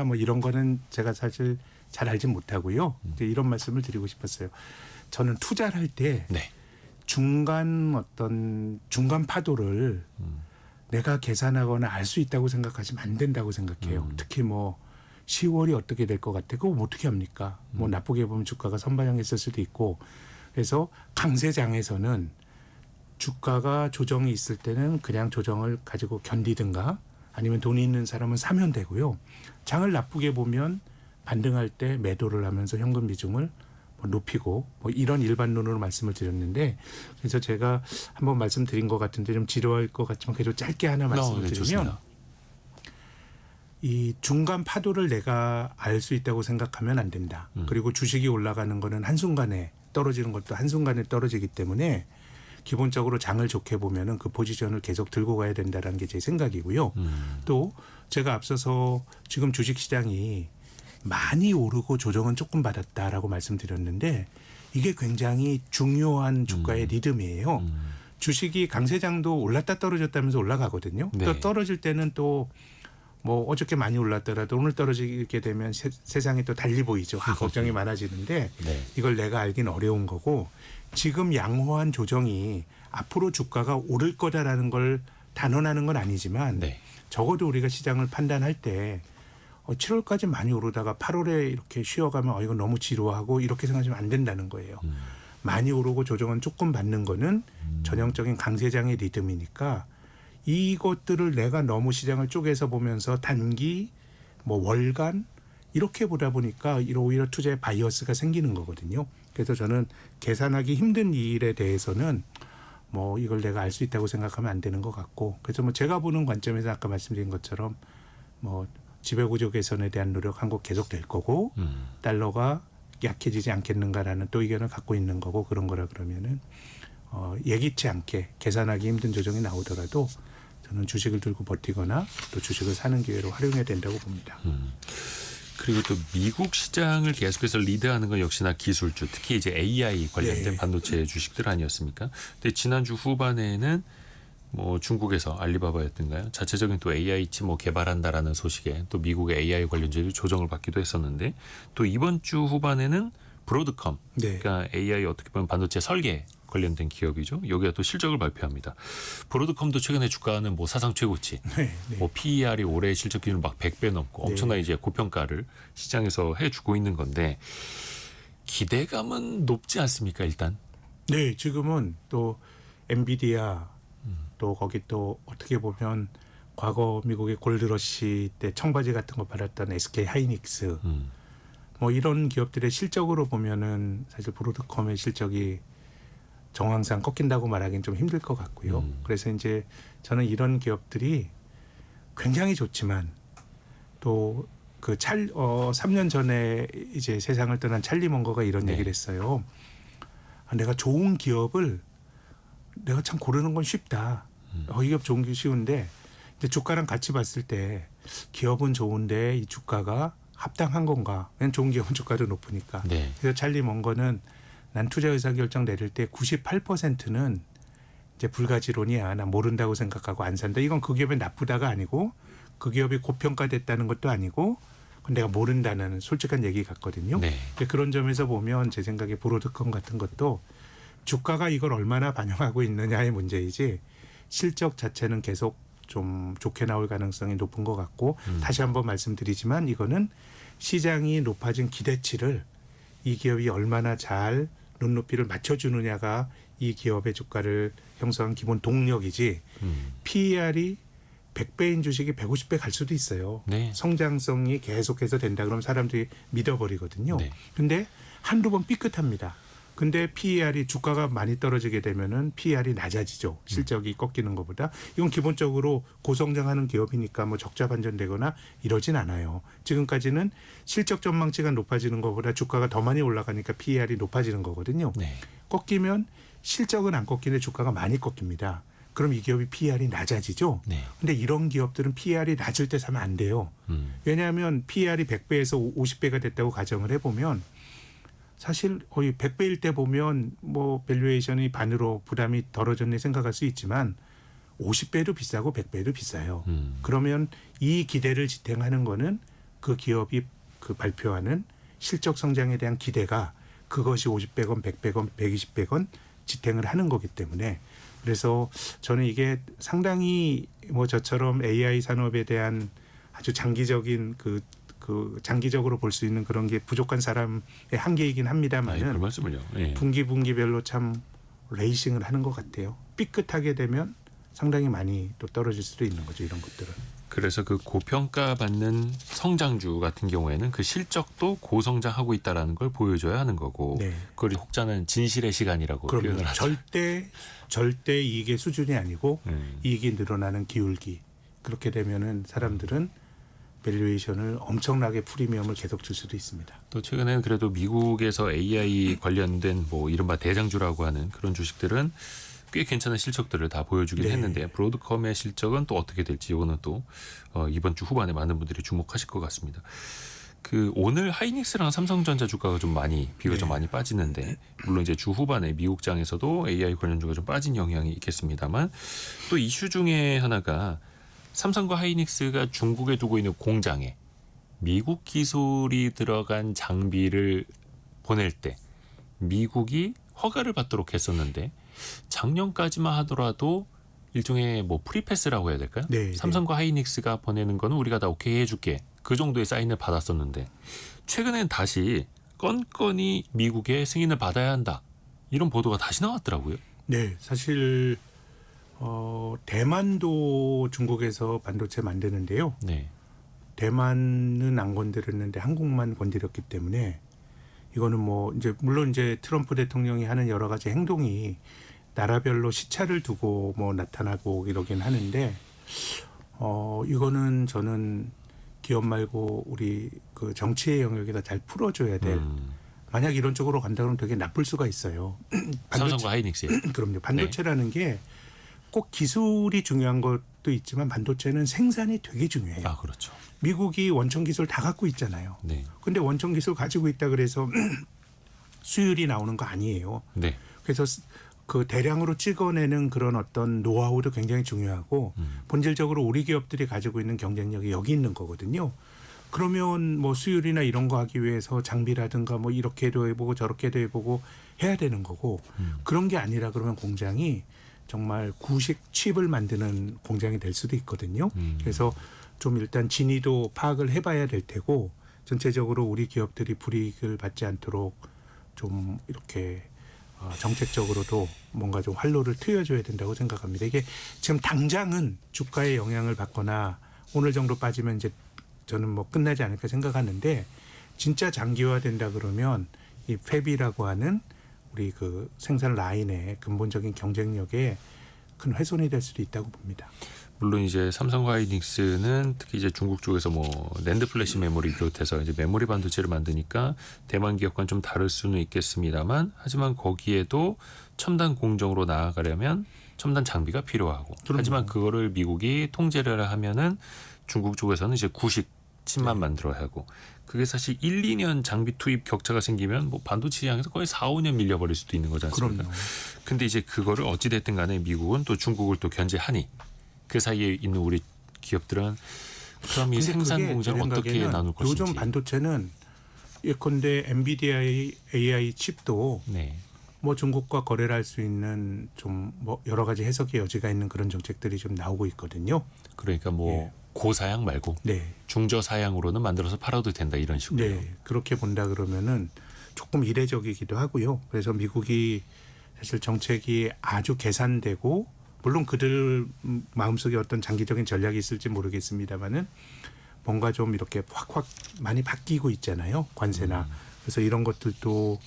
뭐 이런 거는 제가 사실 잘 알지 못하고요. 이제 이런 말씀을 드리고 싶었어요. 저는 투자를 할 때 네. 중간 파도를 내가 계산하거나 알 수 있다고 생각하시면 안 된다고 생각해요. 특히 뭐 10월이 어떻게 될 것 같아. 그거 어떻게 합니까? 뭐 나쁘게 보면 주가가 선반영했을 수도 있고. 그래서 강세장에서는 주가가 조정이 있을 때는 그냥 조정을 가지고 견디든가 아니면 돈이 있는 사람은 사면 되고요. 장을 나쁘게 보면 반등할 때 매도를 하면서 현금 비중을 높이고 뭐 이런 일반론으로 말씀을 드렸는데 그래서 제가 한번 말씀드린 것 같은데 좀 지루할 것 같지만 그래도 짧게 하나 말씀을 네, 드리면 좋습니다. 이 중간 파도를 내가 알 수 있다고 생각하면 안 된다. 그리고 주식이 올라가는 거는 한순간에 떨어지는 것도 한순간에 떨어지기 때문에 기본적으로 장을 좋게 보면은 그 포지션을 계속 들고 가야 된다라는 게 제 생각이고요. 또 제가 앞서서 지금 주식 시장이 많이 오르고 조정은 조금 받았다라고 말씀드렸는데 이게 굉장히 중요한 주가의 리듬이에요. 주식이 강세장도 올랐다 떨어졌다면서 올라가거든요. 네. 또 떨어질 때는 또 뭐 어저께 많이 올랐더라도 오늘 떨어지게 되면 세상이 또 달리 보이죠. 걱정이 많아지는데 네. 이걸 내가 알긴 어려운 거고 지금 양호한 조정이 앞으로 주가가 오를 거다라는 걸 단언하는 건 아니지만 네. 적어도 우리가 시장을 판단할 때 7월까지 많이 오르다가 8월에 이렇게 쉬어가면 이거 너무 지루하고 이렇게 생각하시면 안 된다는 거예요. 많이 오르고 조정은 조금 받는 거는 전형적인 강세장의 리듬이니까 이것들을 내가 너무 시장을 쪼개서 보면서 단기 뭐 월간 이렇게 보다 보니까 오히려 투자에 바이어스가 생기는 거거든요. 그래서 저는 계산하기 힘든 이 일에 대해서는 뭐 이걸 내가 알 수 있다고 생각하면 안 되는 것 같고 그래서 뭐 제가 보는 관점에서 아까 말씀드린 것처럼 뭐 지배구조 개선에 대한 노력 한국 계속 될 거고 달러가 약해지지 않겠는가라는 또 의견을 갖고 있는 거고 그런 거라 그러면은 예기치 않게 계산하기 힘든 조정이 나오더라도 저는 주식을 들고 버티거나 또 주식을 사는 기회로 활용해야 된다고 봅니다. 그리고 또 미국 시장을 계속해서 리드하는 건 역시나 기술주, 특히 이제 AI 관련된 네. 반도체 주식들 아니었습니까? 근데 지난주 후반에는 뭐 중국에서 알리바바였던가요? 자체적인 또 AI 칩 뭐 개발한다라는 소식에 또 미국의 AI 관련주들이 조정을 받기도 했었는데 또 이번 주 후반에는 브로드컴, 네. 그러니까 AI 어떻게 보면 반도체 설계 관련된 기업이죠. 여기가 또 실적을 발표합니다. 브로드컴도 최근에 주가는 뭐 사상 최고치, 네, 네. 뭐 PER이 올해 실적 기준 막 100배 넘고 네. 엄청난 이제 고평가를 시장에서 해주고 있는 건데 기대감은 높지 않습니까 일단? 네, 지금은 또 엔비디아 또 거기 또 어떻게 보면 과거 미국의 골드러시 때 청바지 같은 거 팔았던 SK 하이닉스 뭐 이런 기업들의 실적으로 보면은 사실 브로드컴의 실적이 정황상 꺾인다고 말하기는 좀 힘들 것 같고요. 그래서 이제 저는 이런 기업들이 굉장히 좋지만 또 그 3년 전에 이제 세상을 떠난 찰리 먼거가 이런 네. 얘기를 했어요. 내가 좋은 기업을 내가 참 고르는 건 쉽다. 이 기업 좋은 게 쉬운데 이제 주가랑 같이 봤을 때 기업은 좋은데 이 주가가 합당한 건가? 왜냐면 좋은 기업은 주가도 높으니까. 네. 그래서 찰리 먼거는 난 투자 의사결정 내릴 때 98%는 이제 불가지론이야. 난 모른다고 생각하고 안 산다. 이건 그 기업이 나쁘다가 아니고 그 기업이 고평가됐다는 것도 아니고 내가 모른다는 솔직한 얘기 같거든요. 네. 그런 점에서 보면 제 생각에 브로드컴 같은 것도 주가가 이걸 얼마나 반영하고 있느냐의 문제이지 실적 자체는 계속 좀 좋게 나올 가능성이 높은 것 같고 다시 한번 말씀드리지만 이거는 시장이 높아진 기대치를 이 기업이 얼마나 잘 눈높이를 맞춰주느냐가 이 기업의 주가를 형성한 기본 동력이지 PER이 100배인 주식이 150배 갈 수도 있어요. 네. 성장성이 계속해서 된다 그러면 사람들이 믿어버리거든요. 네. 근데 한두 번 삐끗합니다. 근데 PER이 주가가 많이 떨어지게 되면은 PER이 낮아지죠. 실적이 꺾이는 것보다. 이건 기본적으로 고성장하는 기업이니까 뭐 적자 반전되거나 이러진 않아요. 지금까지는 실적 전망치가 높아지는 것보다 주가가 더 많이 올라가니까 PER이 높아지는 거거든요. 네. 꺾이면 실적은 안 꺾이는데 주가가 많이 꺾입니다. 그럼 이 기업이 PER이 낮아지죠. 네. 근데 이런 기업들은 PER이 낮을 때 사면 안 돼요. 왜냐하면 PER이 100배에서 50배가 됐다고 가정을 해보면 사실 거의 100배일 때 보면 뭐 밸류에이션이 반으로 부담이 덜어졌네 생각할 수 있지만 50배도 비싸고 100배도 비싸요. 그러면 이 기대를 지탱하는 거는 그 기업이 그 발표하는 실적 성장에 대한 기대가 그것이 50배건 100배건 120배건 지탱을 하는 거기 때문에 그래서 저는 이게 상당히 뭐 저처럼 AI 산업에 대한 아주 장기적인 그 장기적으로 볼 수 있는 그런 게 부족한 사람의 한계이긴 그런 합니다만은 말씀을요. 예. 분기별로 참 레이싱을 하는 것 같아요. 삐끗하게 되면 상당히 많이 또 떨어질 수도 있는 거죠. 이런 것들은. 그래서 그 고평가받는 성장주 같은 경우에는 그 실적도 고성장하고 있다라는 걸 보여줘야 하는 거고 네. 그걸 혹자는 진실의 시간이라고 그럼 표현을 하죠. 절대 이익의 수준이 아니고 음. 이익이 늘어나는 기울기. 그렇게 되면은 사람들은 밸류에이션을 엄청나게 프리미엄을 계속 줄 수도 있습니다. 또 최근에는 그래도 미국에서 AI 관련된 뭐 이른바 대장주라고 하는 그런 주식들은 꽤 괜찮은 실적들을 다 보여주긴 네. 했는데 브로드컴의 실적은 또 어떻게 될지 이거는 또 이번 주 후반에 많은 분들이 주목하실 것 같습니다. 그 오늘 하이닉스랑 삼성전자 주가가 좀 많이 비교적 네. 많이 빠지는데 물론 이제 주 후반에 미국장에서도 AI 관련주가 좀 빠진 영향이 있겠습니다만 또 이슈 중에 하나가 삼성과 하이닉스가 중국에 두고 있는 공장에 미국 기술이 들어간 장비를 보낼 때 미국이 허가를 받도록 했었는데 작년까지만 하더라도 일종의 뭐 프리패스라고 해야 될까요? 네, 삼성과 하이닉스가 보내는 거는 우리가 다 오케이 해줄게. 그 정도의 사인을 받았었는데 최근엔 다시 건건이 미국의 승인을 받아야 한다. 이런 보도가 다시 나왔더라고요. 네, 사실 대만도 중국에서 반도체 만드는데요. 네. 대만은 안 건드렸는데 한국만 건드렸기 때문에 이거는 뭐 이제 물론 이제 트럼프 대통령이 하는 여러 가지 행동이 나라별로 시차를 두고 뭐 나타나고 이러긴 하는데 이거는 저는 기업 말고 우리 그 정치의 영역에다 잘 풀어줘야 될 만약 이런 쪽으로 간다 그러면 되게 나쁠 수가 있어요. 삼성과 하이닉스에. 그럼요. 반도체라는 게 꼭 기술이 중요한 것도 있지만 반도체는 생산이 되게 중요해요. 아 그렇죠. 미국이 원천 기술 다 갖고 있잖아요. 네. 근데 원천 기술 가지고 있다 그래서 수율이 나오는 거 아니에요. 네. 그래서 그 대량으로 찍어내는 그런 어떤 노하우도 굉장히 중요하고 본질적으로 우리 기업들이 가지고 있는 경쟁력이 여기 있는 거거든요. 그러면 뭐 수율이나 이런 거 하기 위해서 장비라든가 뭐 이렇게도 해보고 저렇게도 해보고 해야 되는 거고 그런 게 아니라 그러면 공장이 정말 구식 칩을 만드는 공장이 될 수도 있거든요. 그래서 좀 일단 진위도 파악을 해봐야 될 테고 전체적으로 우리 기업들이 불이익을 받지 않도록 좀 이렇게 정책적으로도 뭔가 좀 활로를 트여줘야 된다고 생각합니다. 이게 지금 당장은 주가에 영향을 받거나 오늘 정도 빠지면 이제 저는 뭐 끝나지 않을까 생각하는데 진짜 장기화된다 그러면 이 팹이라고 하는 우리 그 생산 라인의 근본적인 경쟁력에 큰 훼손이 될 수도 있다고 봅니다. 물론 이제 삼성과 하이닉스는 특히 이제 중국 쪽에서 뭐 낸드 플래시 메모리 비롯해서 이제 메모리 반도체를 만드니까 대만 기업과는 좀 다를 수는 있겠습니다만, 하지만 거기에도 첨단 공정으로 나아가려면 첨단 장비가 필요하고, 그럼요. 하지만 그거를 미국이 통제를 하면은 중국 쪽에서는 이제 구식 칩만 만들어야 하고, 그게 사실 1, 2년 장비 투입 격차가 생기면 뭐 반도체 시장에서 거의 4, 5년 밀려버릴 수도 있는 거지 않습니까? 그럼요. 근데 이제 그거를 어찌 됐든 간에 미국은 또 중국을 또 견제하니 그 사이에 있는 우리 기업들은 그럼 이 근데 생산 그게 공장을 제 어떻게 생각에는 나눌 것인지. 요즘 반도체는 예컨대 엔비디아 AI 칩도 네. 뭐 중국과 거래를 할 수 있는 좀 뭐 여러 가지 해석의 여지가 있는 그런 정책들이 좀 나오고 있거든요. 그러니까 뭐 예. 고사양 말고 네. 중저사양으로는 만들어서 팔아도 된다 이런 식으로요. 네. 그렇게 본다 그러면은 조금 이례적이기도 하고요. 그래서 미국이 사실 정책이 아주 계산되고, 물론 그들 마음속에 어떤 장기적인 전략이 있을지 모르겠습니다만은 뭔가 좀 이렇게 확 많이 바뀌고 있잖아요. 관세나. 그래서 이런 것들도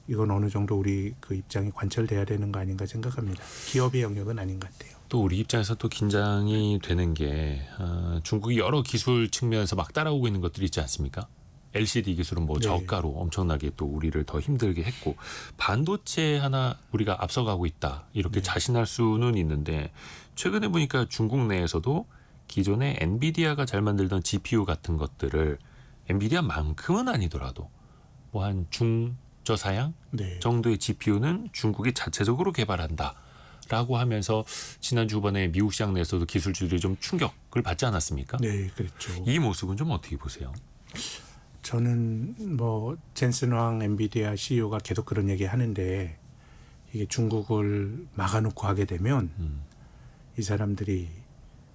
이건 어느 정도 우리 그 입장이 관철돼야 되는 거 아닌가 생각합니다. 기업의 영역은 아닌 것 같아요. 또 우리 입장에서 또 긴장이 되는 게 중국이 여러 기술 측면에서 막 따라오고 있는 것들이 있지 않습니까? LCD 기술은 뭐 네. 저가로 엄청나게 또 우리를 더 힘들게 했고, 반도체 하나 우리가 앞서가고 있다 이렇게 자신할 수는 있는데, 최근에 보니까 중국 내에서도 기존에 엔비디아가 잘 만들던 GPU 같은 것들을 엔비디아만큼은 아니더라도 뭐 한 중저사양 네. 정도의 GPU는 중국이 자체적으로 개발한다라고 하면서 지난 주번에 미국 시장 내에서도 기술주들이 좀 충격을 받지 않았습니까? 네, 그렇죠. 이 모습은 좀 어떻게 보세요? 저는 뭐 젠슨 황 엔비디아 CEO가 계속 그런 얘기 하는데, 이게 중국을 막아놓고 하게 되면 이 사람들이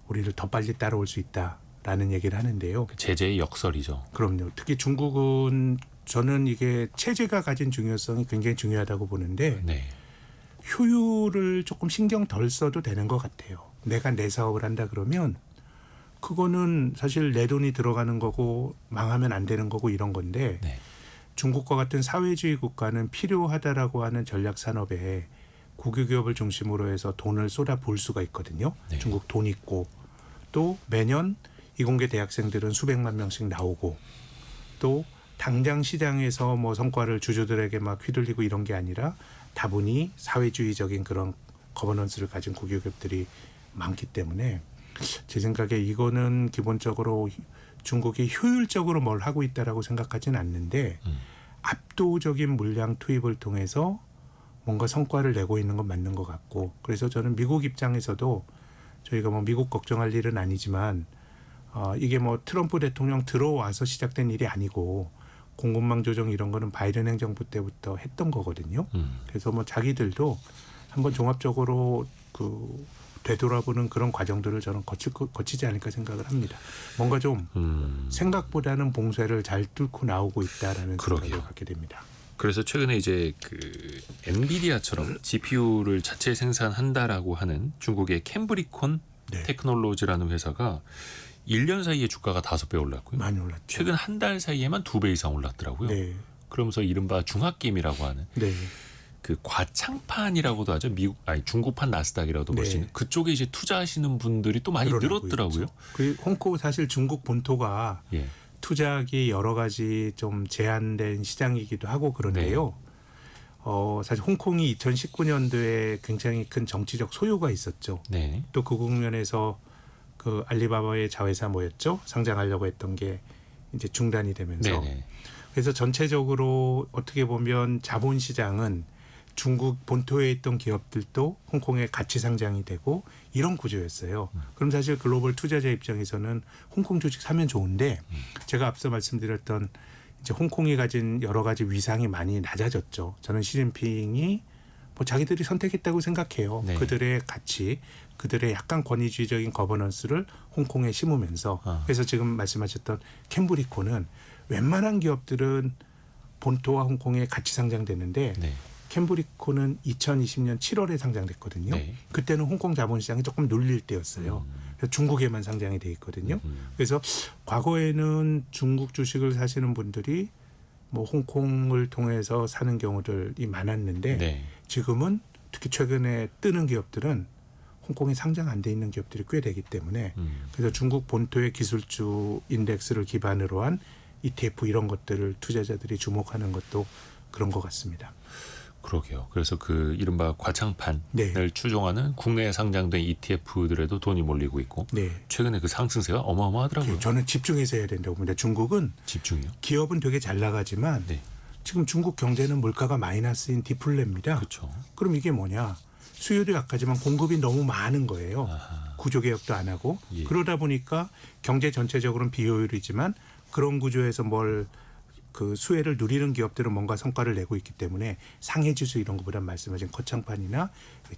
우리를 더 빨리 따라올 수 있다라는 얘기를 하는데요. 제재의 역설이죠. 그럼요. 특히 중국은 저는 이게 체제가 가진 중요성이 굉장히 중요하다고 보는데, 네. 효율을 조금 신경 덜 써도 되는 것 같아요. 내가 내 사업을 한다 그러면 그거는 사실 내 돈이 들어가는 거고 망하면 안 되는 거고 이런 건데, 네. 중국과 같은 사회주의 국가는 필요하다라고 하는 전략 산업에 국유기업을 중심으로 해서 돈을 쏟아 부을 수가 있거든요. 네. 중국 돈 있고, 또 매년 이공계 대학생들은 수백만 명씩 나오고, 또 당장 시장에서 뭐 성과를 주주들에게 막 휘둘리고 이런 게 아니라 다분히 사회주의적인 그런 거버넌스를 가진 국유기업들이 많기 때문에, 제 생각에 이거는 기본적으로 중국이 효율적으로 뭘 하고 있다라고 생각하지는 않는데, 압도적인 물량 투입을 통해서 뭔가 성과를 내고 있는 건 맞는 것 같고, 그래서 저는 미국 입장에서도 저희가 뭐 미국 걱정할 일은 아니지만 이게 뭐 트럼프 대통령 들어와서 시작된 일이 아니고 공급망 조정 이런 거는 바이든 행정부 때부터 했던 거거든요. 그래서 뭐 자기들도 한번 종합적으로 그 되돌아보는 그런 과정들을 저는 거치지 않을까 생각을 합니다. 뭔가 좀 생각보다는 봉쇄를 잘 뚫고 나오고 있다라는 그러게요. 생각을 갖게 됩니다. 그래서 최근에 이제 그 엔비디아처럼 GPU를 자체 생산한다라고 하는 중국의 캠브리콘 네. 테크놀로지라는 회사가 1년 사이에 주가가 5배 올랐고요. 많이 올랐죠. 최근 한 달 사이에만 2배 이상 올랐더라고요. 네. 그러면서 이른바 중학김이라고 하는 네. 그 과창판이라고도 하죠. 중국판 나스닥이라고도 볼 수 네. 있는 그쪽에 이제 투자하시는 분들이 또 많이 늘어나고 늘었더라고요. 있죠. 그 홍콩 사실 중국 본토가 예. 투자하기 여러 가지 좀 제한된 시장이기도 하고 그런데요. 사실 홍콩이 2019년도에 굉장히 큰 정치적 소요가 있었죠. 네. 또 그 국면에서 그 알리바바의 자회사 뭐였죠? 상장하려고 했던 게 이제 중단이 되면서, 네네. 그래서 전체적으로 어떻게 보면 자본시장은 중국 본토에 있던 기업들도 홍콩에 같이 상장이 되고 이런 구조였어요. 그럼 사실 글로벌 투자자 입장에서는 홍콩 주식 사면 좋은데, 제가 앞서 말씀드렸던 이제 홍콩이 가진 여러 가지 위상이 많이 낮아졌죠. 저는 시진핑이 뭐 자기들이 선택했다고 생각해요. 네. 그들의 가치, 그들의 약간 권위주의적인 거버넌스를 홍콩에 심으면서, 그래서 지금 말씀하셨던 캠브리코는 웬만한 기업들은 본토와 홍콩에 같이 상장되는데, 네. 캠브리코는 2020년 7월에 상장됐거든요. 네. 그때는 홍콩 자본시장이 조금 눌릴 때였어요. 그래서 중국에만 상장이 돼 있거든요. 그래서 과거에는 중국 주식을 사시는 분들이 뭐 홍콩을 통해서 사는 경우들이 많았는데 네. 지금은 특히 최근에 뜨는 기업들은 홍콩에 상장 안 돼 있는 기업들이 꽤 되기 때문에 그래서 중국 본토의 기술주 인덱스를 기반으로 한 ETF 이런 것들을 투자자들이 주목하는 것도 그런 것 같습니다. 그러게요. 그래서 그 이른바 과창판을 네. 추종하는 국내에 상장된 ETF들에도 돈이 몰리고 있고 네. 최근에 그 상승세가 어마어마하더라고요. 저는 집중해서 해야 된다고 봅니다. 중국은 집중이요. 기업은 되게 잘 나가지만 네. 지금 중국 경제는 물가가 마이너스인 디플레입니다. 그렇죠. 그럼 이게 뭐냐? 수요도 약하지만 공급이 너무 많은 거예요. 구조개혁도 안 하고 예. 그러다 보니까 경제 전체적으로는 비효율이지만 그런 구조에서 뭘 그 수혜를 누리는 기업들은 뭔가 성과를 내고 있기 때문에 상해지수 이런 것보다 말씀하신 거창판이나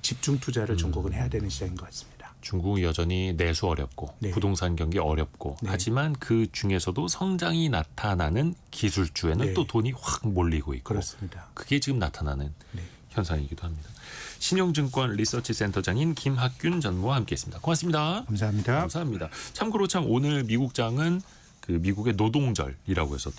집중 투자를 중국은 해야 되는 시장인 것 같습니다. 중국은 여전히 내수 어렵고 네. 부동산 경기 어렵고 네. 하지만 그 중에서도 성장이 나타나는 기술주에는 네. 또 돈이 확 몰리고 있고 그렇습니다. 그게 지금 나타나는 네. 현상이기도 합니다. 신영증권 리서치 센터장인 김학균 전무와 함께했습니다. 고맙습니다. 감사합니다. 감사합니다. 참고로 참 오늘 미국장은 그 미국의 노동절이라고 해서 또